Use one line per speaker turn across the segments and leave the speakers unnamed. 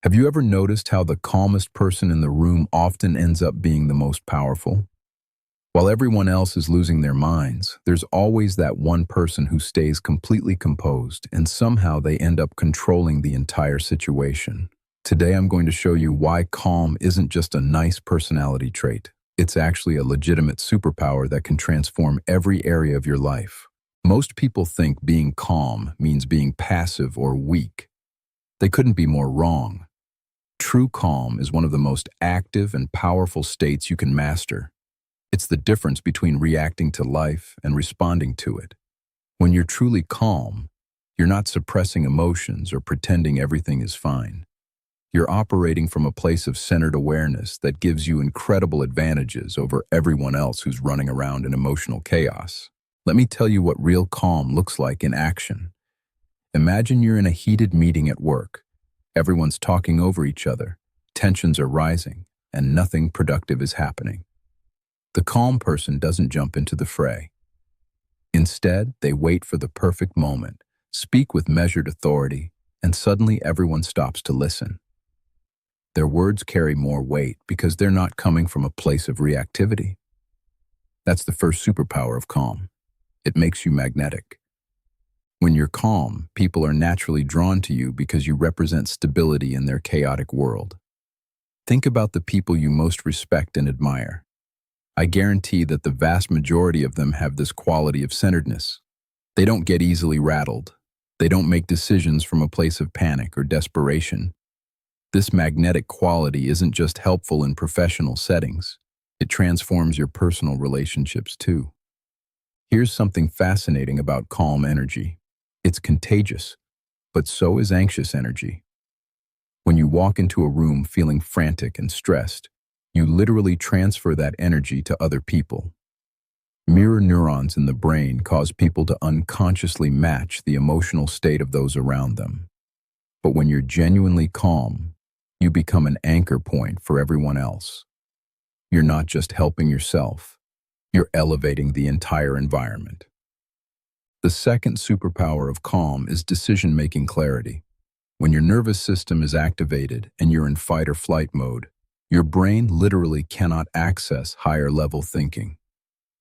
Have you ever noticed how the calmest person in the room often ends up being the most powerful? While everyone else is losing their minds, there's always that one person who stays completely composed, and somehow they end up controlling the entire situation. Today I'm going to show you why calm isn't just a nice personality trait. It's actually a legitimate superpower that can transform every area of your life. Most people think being calm means being passive or weak. They couldn't be more wrong. True calm is one of the most active and powerful states you can master. It's the difference between reacting to life and responding to it. When you're truly calm, you're not suppressing emotions or pretending everything is fine. You're operating from a place of centered awareness that gives you incredible advantages over everyone else who's running around in emotional chaos. Let me tell you what real calm looks like in action. Imagine you're in a heated meeting at work. Everyone's talking over each other, tensions are rising, and nothing productive is happening. The calm person doesn't jump into the fray. Instead, they wait for the perfect moment, speak with measured authority, and suddenly everyone stops to listen. Their words carry more weight because they're not coming from a place of reactivity. That's the first superpower of calm. It makes you magnetic. When you're calm, people are naturally drawn to you because you represent stability in their chaotic world. Think about the people you most respect and admire. I guarantee that the vast majority of them have this quality of centeredness. They don't get easily rattled. They don't make decisions from a place of panic or desperation. This magnetic quality isn't just helpful in professional settings. It transforms your personal relationships too. Here's something fascinating about calm energy. It's contagious, but so is anxious energy. When you walk into a room feeling frantic and stressed, you literally transfer that energy to other people. Mirror neurons in the brain cause people to unconsciously match the emotional state of those around them. But when you're genuinely calm, you become an anchor point for everyone else. You're not just helping yourself, you're elevating the entire environment. The second superpower of calm is decision-making clarity. When your nervous system is activated and you're in fight or flight mode, your brain literally cannot access higher-level thinking.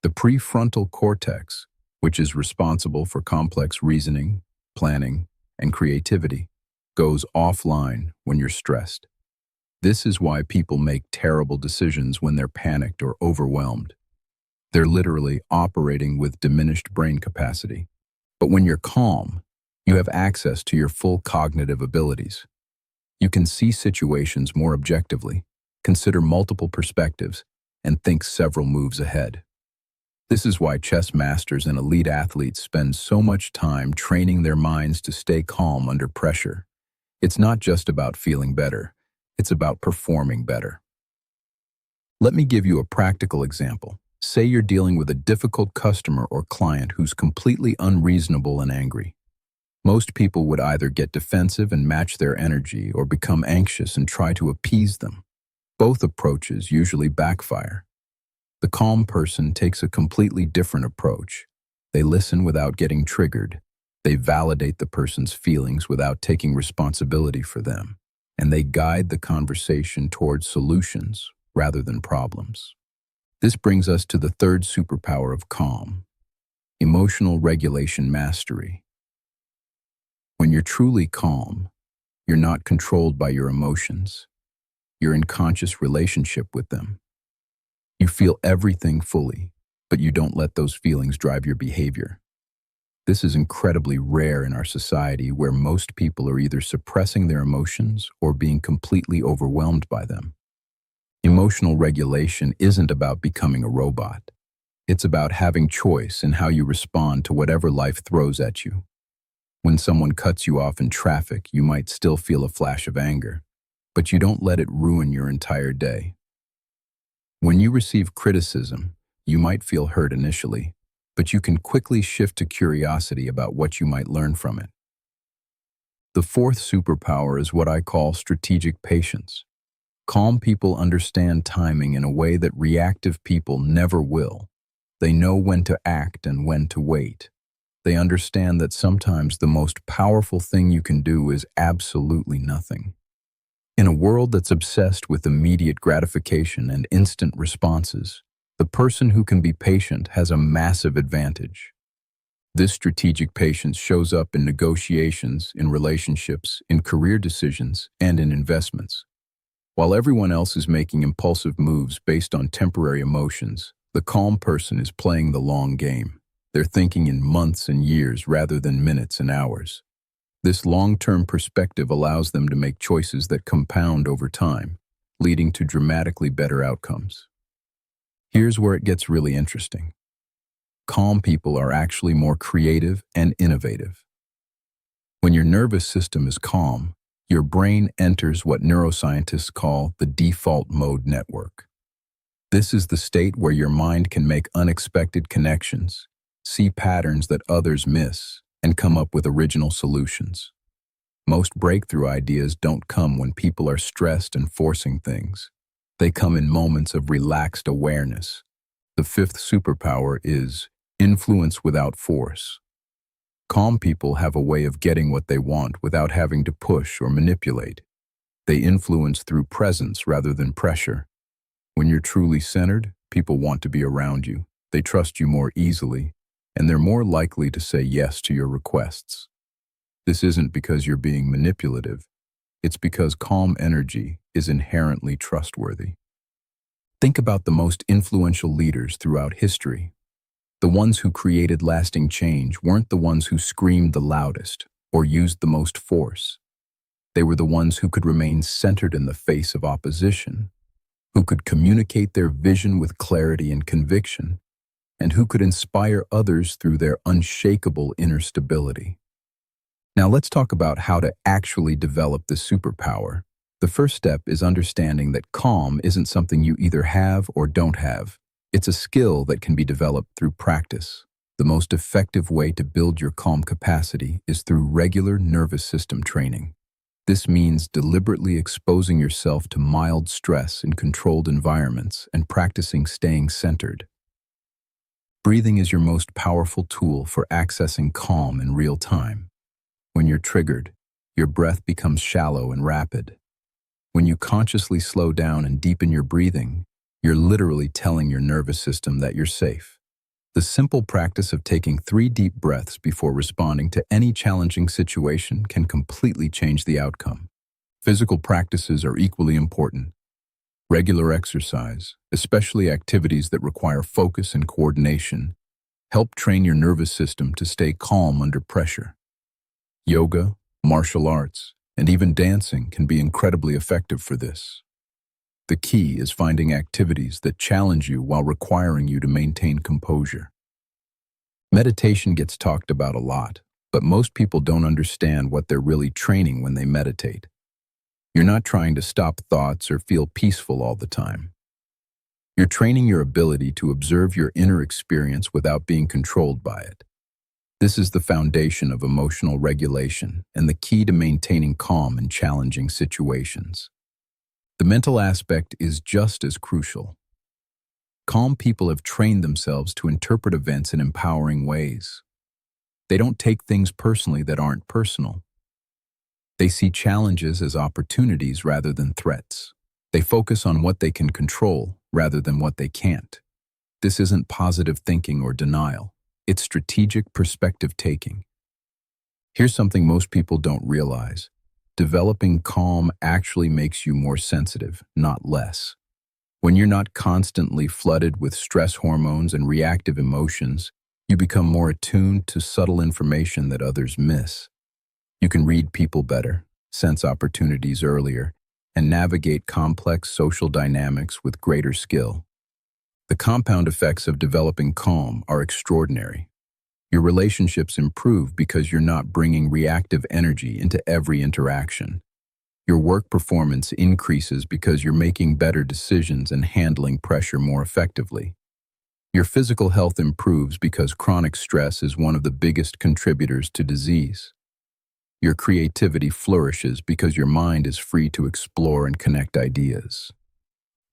The prefrontal cortex, which is responsible for complex reasoning, planning, and creativity, goes offline when you're stressed. This is why people make terrible decisions when they're panicked or overwhelmed. They're literally operating with diminished brain capacity. But when you're calm, you have access to your full cognitive abilities. You can see situations more objectively, consider multiple perspectives, and think several moves ahead. This is why chess masters and elite athletes spend so much time training their minds to stay calm under pressure. It's not just about feeling better, it's about performing better. Let me give you a practical example. Say you're dealing with a difficult customer or client who's completely unreasonable and angry. Most people would either get defensive and match their energy or become anxious and try to appease them. Both approaches usually backfire. The calm person takes a completely different approach. They listen without getting triggered. They validate the person's feelings without taking responsibility for them. And they guide the conversation towards solutions rather than problems. This brings us to the third superpower of calm, emotional regulation mastery. When you're truly calm, you're not controlled by your emotions. You're in conscious relationship with them. You feel everything fully, but you don't let those feelings drive your behavior. This is incredibly rare in our society where most people are either suppressing their emotions or being completely overwhelmed by them. Emotional regulation isn't about becoming a robot. It's about having choice in how you respond to whatever life throws at you. When someone cuts you off in traffic, you might still feel a flash of anger, but you don't let it ruin your entire day. When you receive criticism, you might feel hurt initially, but you can quickly shift to curiosity about what you might learn from it. The fourth superpower is what I call strategic patience. Calm people understand timing in a way that reactive people never will. They know when to act and when to wait. They understand that sometimes the most powerful thing you can do is absolutely nothing. In a world that's obsessed with immediate gratification and instant responses, the person who can be patient has a massive advantage. This strategic patience shows up in negotiations, in relationships, in career decisions, and in investments. While everyone else is making impulsive moves based on temporary emotions, the calm person is playing the long game. They're thinking in months and years rather than minutes and hours. This long-term perspective allows them to make choices that compound over time, leading to dramatically better outcomes. Here's where it gets really interesting. Calm people are actually more creative and innovative. When your nervous system is calm, your brain enters what neuroscientists call the default mode network. This is the state where your mind can make unexpected connections, see patterns that others miss, and come up with original solutions. Most breakthrough ideas don't come when people are stressed and forcing things. They come in moments of relaxed awareness. The fifth superpower is influence without force. Calm people have a way of getting what they want without having to push or manipulate. They influence through presence rather than pressure. When you're truly centered, people want to be around you. They trust you more easily, and they're more likely to say yes to your requests. This isn't because you're being manipulative. It's because calm energy is inherently trustworthy. Think about the most influential leaders throughout history. The ones who created lasting change weren't the ones who screamed the loudest or used the most force. They were the ones who could remain centered in the face of opposition, who could communicate their vision with clarity and conviction, and who could inspire others through their unshakable inner stability. Now let's talk about how to actually develop this superpower. The first step is understanding that calm isn't something you either have or don't have. It's a skill that can be developed through practice. The most effective way to build your calm capacity is through regular nervous system training. This means deliberately exposing yourself to mild stress in controlled environments and practicing staying centered. Breathing is your most powerful tool for accessing calm in real time. When you're triggered, your breath becomes shallow and rapid. When you consciously slow down and deepen your breathing, you're literally telling your nervous system that you're safe. The simple practice of taking 3 deep breaths before responding to any challenging situation can completely change the outcome. Physical practices are equally important. Regular exercise, especially activities that require focus and coordination, help train your nervous system to stay calm under pressure. Yoga, martial arts, and even dancing can be incredibly effective for this. The key is finding activities that challenge you while requiring you to maintain composure. Meditation gets talked about a lot, but most people don't understand what they're really training when they meditate. You're not trying to stop thoughts or feel peaceful all the time. You're training your ability to observe your inner experience without being controlled by it. This is the foundation of emotional regulation and the key to maintaining calm in challenging situations. The mental aspect is just as crucial. Calm people have trained themselves to interpret events in empowering ways. They don't take things personally that aren't personal. They see challenges as opportunities rather than threats. They focus on what they can control rather than what they can't. This isn't positive thinking or denial. It's strategic perspective taking. Here's something most people don't realize. Developing calm actually makes you more sensitive, not less. When you're not constantly flooded with stress hormones and reactive emotions, you become more attuned to subtle information that others miss. You can read people better, sense opportunities earlier, and navigate complex social dynamics with greater skill. The compound effects of developing calm are extraordinary. Your relationships improve because you're not bringing reactive energy into every interaction. Your work performance increases because you're making better decisions and handling pressure more effectively. Your physical health improves because chronic stress is one of the biggest contributors to disease. Your creativity flourishes because your mind is free to explore and connect ideas.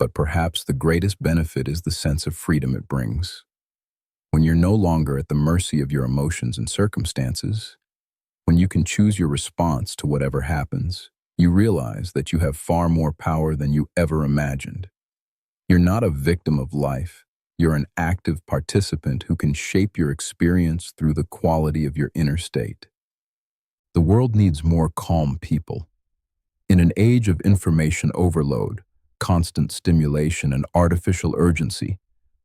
But perhaps the greatest benefit is the sense of freedom it brings. When you're no longer at the mercy of your emotions and circumstances, when you can choose your response to whatever happens, You realize that you have far more power than you ever imagined. You're not a victim of life. You're an active participant who can shape your experience through the quality of your inner state. The world needs more calm people. In an age of information overload, constant stimulation, and artificial urgency,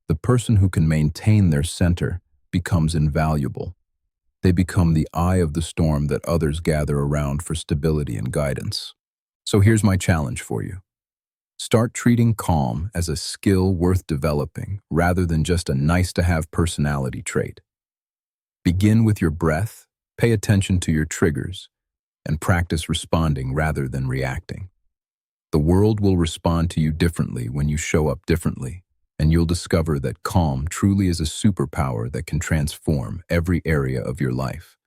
the person who can maintain their center becomes invaluable. They become the eye of the storm that others gather around for stability and guidance. So here's my challenge for you. Start treating calm as a skill worth developing rather than just a nice-to-have personality trait. Begin with your breath, pay attention to your triggers, and practice responding rather than reacting. The world will respond to you differently when you show up differently, and you'll discover that calm truly is a superpower that can transform every area of your life.